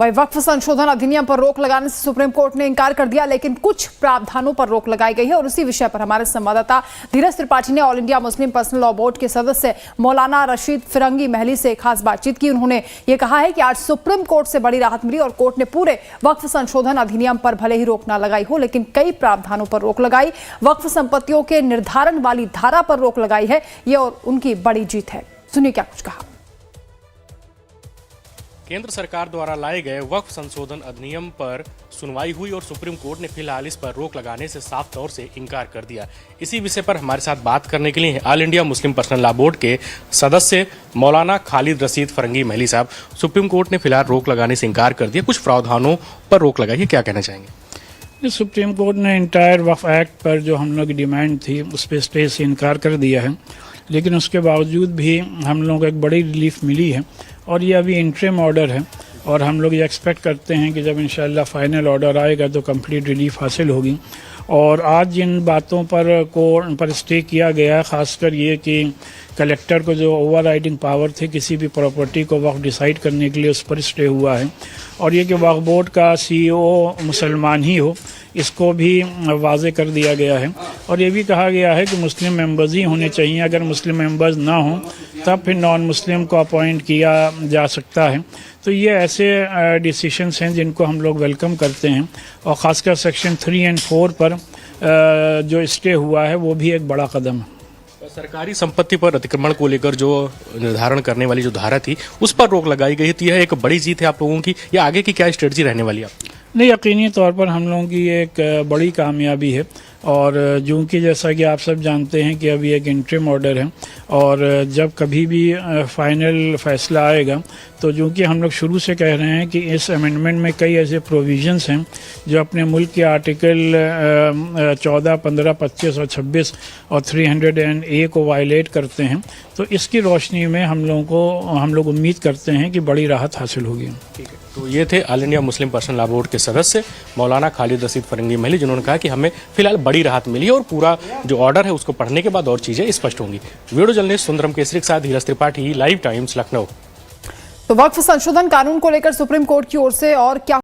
वही वक्फ संशोधन अधिनियम पर रोक लगाने से सुप्रीम कोर्ट ने इंकार कर दिया, लेकिन कुछ प्रावधानों पर रोक लगाई गई है। और उसी विषय पर हमारे संवाददाता धीरज त्रिपाठी ने all India Muslim personal law board के सदस्य मौलाना रशीद फिरंगी महली से खास बातचीत की। उन्होंने ये कहा है कि आज सुप्रीम कोर्ट से बड़ी राहत मिली और कोर्ट ने पूरे वक्फ संशोधन अधिनियम पर भले ही रोक न लगाई हो, लेकिन कई प्रावधानों पर रोक लगाई। वक्फ संपत्तियों के निर्धारण वाली धारा पर रोक लगाई है। ये और उनकी बड़ी जीत है। सुनिए क्या कुछ कहा। केंद्र सरकार द्वारा लाए गए वक्फ संशोधन अधिनियम पर सुनवाई हुई और सुप्रीम कोर्ट ने फिलहाल इस पर रोक लगाने से साफ तौर से इनकार कर दिया। इसी विषय पर हमारे साथ बात करने के लिए all India Muslim personal law board के सदस्य मौलाना खालिद रशीद फरंगी महली साहब। सुप्रीम कोर्ट ने फिलहाल रोक लगाने से इनकार कर दिया, कुछ प्रावधानों पर रोक लगाई है, क्या कहना चाहेंगे? सुप्रीम कोर्ट ने इंटायर वक्फ एक्ट पर जो हम लोग की डिमांड थी उस पर स्टे से इनकार कर दिया है, लेकिन उसके बावजूद भी हम लोगों को एक बड़ी रिलीफ मिली है और ये अभी इंटरिम ऑर्डर है और हम लोग ये एक्सपेक्ट करते हैं कि जब इंशाल्लाह फाइनल ऑर्डर आएगा तो कंप्लीट रिलीफ हासिल होगी। और आज जिन बातों पर स्टे किया गया है, ख़ासकर ये कि कलेक्टर को जो ओवर राइडिंग पावर थे किसी भी प्रॉपर्टी को वक्फ डिसाइड करने के लिए, उस पर स्टे हुआ है। और ये कि वक्फ बोर्ड का CEO मुसलमान ही हो, इसको भी वाजे कर दिया गया है। और ये भी कहा गया है कि मुस्लिम मेंबर्स ही होने चाहिए, अगर मुस्लिम मेंबर्स ना हों तब फिर नॉन मुस्लिम को अपॉइंट किया जा सकता है। तो ये ऐसे डिसीशंस हैं जिनको हम लोग वेलकम करते हैं। और ख़ासकर सेक्शन 3 और 4 पर जो स्टे हुआ है वो भी एक बड़ा कदम है। सरकारी संपत्ति पर अतिक्रमण को लेकर जो निर्धारण करने वाली जो धारा थी उस पर रोक लगाई गई थी, यह एक बड़ी जीत है आप लोगों की। या आगे की क्या स्ट्रेटजी रहने वाली है? नहीं, यकीनी तौर पर हम लोगों की एक बड़ी कामयाबी है। और जो कि जैसा कि आप सब जानते हैं कि अभी एक इंटरिम ऑर्डर है और जब कभी भी फाइनल फैसला आएगा तो जो कि हम लोग शुरू से कह रहे हैं कि इस अमेंडमेंट में कई ऐसे प्रोविजंस हैं जो अपने मुल्क के आर्टिकल 14, 15, 25 और 26 और 300A को वायलेट करते हैं। तो इसकी रोशनी में हम लोग उम्मीद करते हैं कि बड़ी राहत हासिल होगी। ठीक है, तो ये थे all India Muslim personal law board के सदस्य मौलाना खालिद रशीद फरंगी महली, जिन्होंने कहा कि हमें फिलहाल बड़ी राहत मिली और पूरा जो ऑर्डर है उसको पढ़ने के बाद और चीजें स्पष्ट होंगी। वीडियो जर्नलिस्ट सुंदरम केसरी के साथ धीरज त्रिपाठी, लाइव टाइम्स, लखनऊ। तो वक्फ संशोधन कानून को लेकर सुप्रीम कोर्ट की ओर से और क्या